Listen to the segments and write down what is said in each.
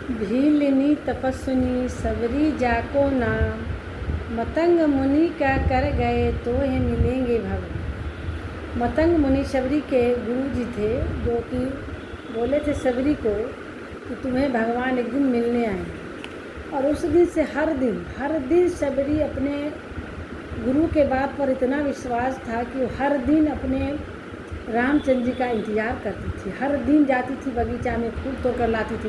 भीलिनी तपस्विनी सबरी जाको नाम, मतंग मुनि का कर गए तो ये मिलेंगे भगवान। मतंग मुनि सबरी के गुरु जी थे, जो कि बोले थे सबरी को कि तुम्हें भगवान एक दिन मिलने आएंगे। और उस दिन से हर दिन सबरी अपने गुरु के बात पर इतना विश्वास था कि वो हर दिन अपने रामचंद्र जी का इंतज़ार करती थी। हर दिन जाती थी बगीचा में, फूल तोड़ कर लाती थी,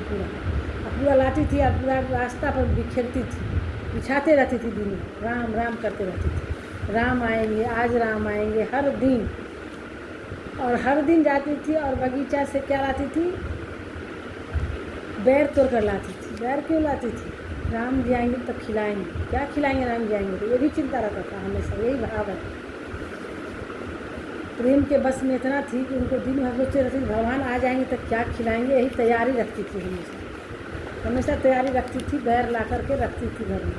पूरा लाती थी और पूरा रास्ता पर बिखेरती थी, बिछाते रहती थी, दिन राम राम करते रहती थी, राम आएंगे, आज राम आएंगे, हर दिन। और हर दिन जाती थी और बगीचा से क्या लाती थी? बैर तोड़ कर लाती थी। बैर क्यों लाती थी? राम जी आएंगे तब खिलाएंगे। क्या खिलाएंगे राम जी आएंगे? तो ये भी चिंता रहता था हमेशा, यही भाव है। प्रेम के बस में इतना थी कि उनको दिन भर सोचते रहती थी भगवान आ जाएंगे तब क्या खिलाएंगे, यही तैयारी रखती थी, हमेशा तैयारी रखती थी, बैर ला करके रखती थी घर में।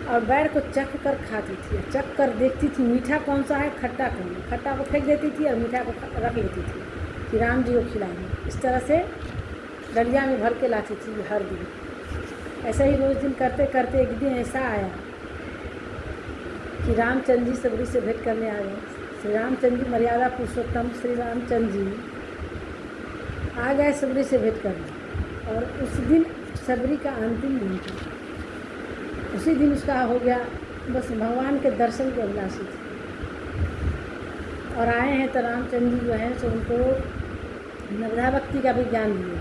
और बैर को चख कर खाती थी, चख कर देखती थी मीठा कौन सा है, खट्टा कौन है। खट्टा को फेंक देती थी और मीठा को रख लेती थी कि राम जी को खिलाएंगे। इस तरह से डलिया में भर के लाती थी हर दिन। ऐसे ही रोज़ दिन करते करते एक दिन ऐसा आया कि रामचंद्र जी सबरी से भेंट करने आ गए। श्री रामचंद्र जी, मर्यादा पुरुषोत्तम श्री रामचंद्र जी आ गए सबरी से भेंट करने। और उस दिन सबरी का अंतिम दिन था। उसी दिन उसका हो गया, बस भगवान के दर्शन के अभिलाषी थे। और आए हैं तो रामचंद्र जी जो हैं सो उनको नवधा भक्ति का भी ज्ञान दिया।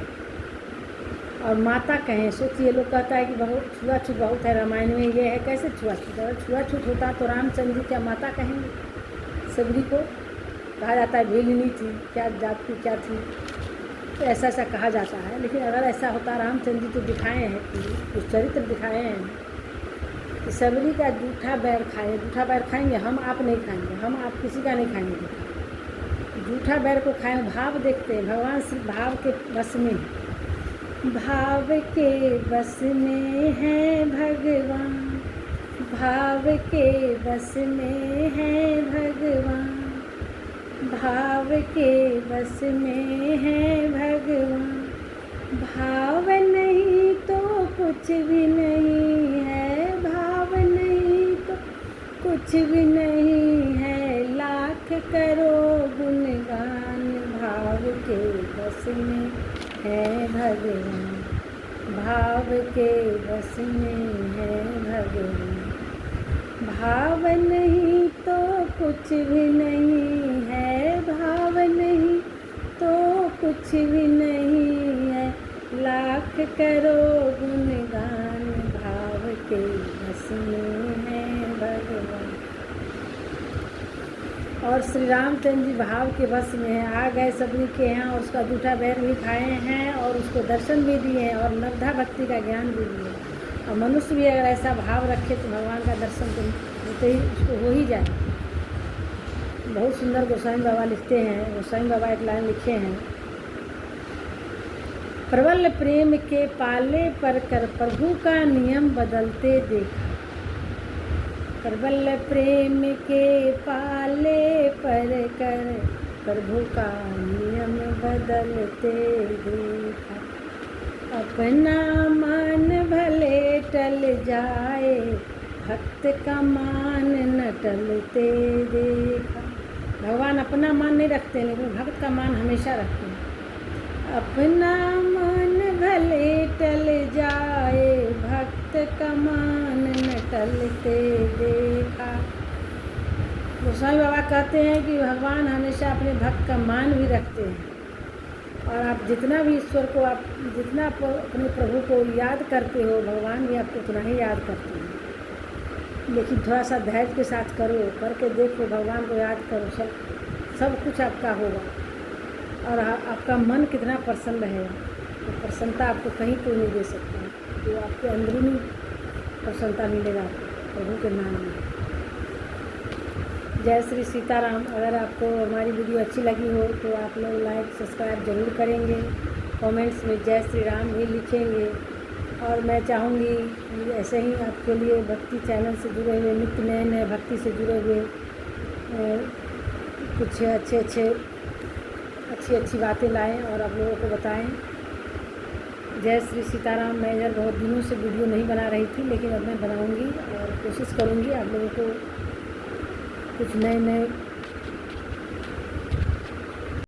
और माता कहें, सोचिए लोग कहता है कि बहुत छुआछूत बहुत है रामायण में, ये है कैसे छुआछूत? अगर छुआछूत होता तो रामचंद्र जी क्या माता कहेंगे? सबरी को कहा जाता है भीलिनी थी, क्या जात की क्या थी, तो ऐसा ऐसा कहा जाता है। लेकिन अगर ऐसा होता, रामचंद्र जी तो दिखाए हैं कि कुछ चरित्र दिखाए हैं कि सबरी का जूठा बैर खाए, जूठा बैर खाएंगे हम, आप नहीं खाएंगे, हम आप किसी का नहीं खाएंगे, जूठा बैर को खाएं। भाव देखते हैं, भगवान सिर्फ भाव के बस में, भाव के बस में है भगवान, भाव के बस में है भगवान, भाव के बस में है भगवान। भाव नहीं तो कुछ भी नहीं है, भाव नहीं तो कुछ भी नहीं है, लाख करो गुणगान, भाव के बस में है भगवान, भाव के बस में है भगवान। भाव नहीं तो कुछ भी नहीं है, भाव नहीं तो कुछ भी नहीं है, लाख करो गुणगान, भाव के बस में है भगवान। और श्री रामचंद्र जी भाव के बस में हैं, आ गए सबरी के यहाँ और उसका जूठा बैर भी खाए हैं और उसको दर्शन भी दिए हैं और नवधा भक्ति का ज्ञान भी दिए। और मनुष्य भी अगर ऐसा भाव रखे तो भगवान का दर्शन तो होते ही उसको हो ही जाए। बहुत सुंदर गोसाई बाबा लिखते हैं, गोसाई बाबा एक लाइन लिखे हैं, प्रबल प्रेम के पाले पर कर प्रभु का नियम बदलते देखा, प्रबल प्रेम के पाले पर कर प्रभु का नियम बदलते देखा, अपना मान भले टल जाए भक्त का मान न टलते देखा। भगवान अपना मान नहीं रखते लेकिन भक्त का मान हमेशा रखते हैं। अपना मान भले टल जाए भक्त का मान न टलते देखा। गोसाई बाबा कहते हैं कि भगवान हमेशा अपने भक्त का मान भी रखते हैं। और आप जितना भी ईश्वर को, आप जितना अपने प्रभु को याद करते हो, भगवान भी आपको उतना ही याद करते हैं। लेकिन थोड़ा सा धैर्य के साथ करो, करके देखो, भगवान को याद करो, सब कुछ आपका होगा। और आपका मन कितना प्रसन्न है, तो प्रसन्नता आपको कहीं कोई नहीं दे सकता, तो आपके अंदरूनी प्रसन्नता मिलेगा आपको प्रभु के नाम में। जय श्री सीताराम। अगर आपको हमारी वीडियो अच्छी लगी हो तो आप लोग लाइक सब्सक्राइब ज़रूर करेंगे, कमेंट्स में जय श्री राम भी लिखेंगे। और मैं चाहूँगी कि ऐसे ही आपके लिए भक्ति चैनल से जुड़े हुए, नित्य नए नए भक्ति से जुड़े हुए कुछ अच्छी अच्छी बातें लाएं और आप लोगों को बताएं। जय श्री सीताराम। मैं इधर बहुत दिनों से वीडियो नहीं बना रही थी, लेकिन अब मैं बनाऊंगी और कोशिश करूंगी आप लोगों को कुछ नए नए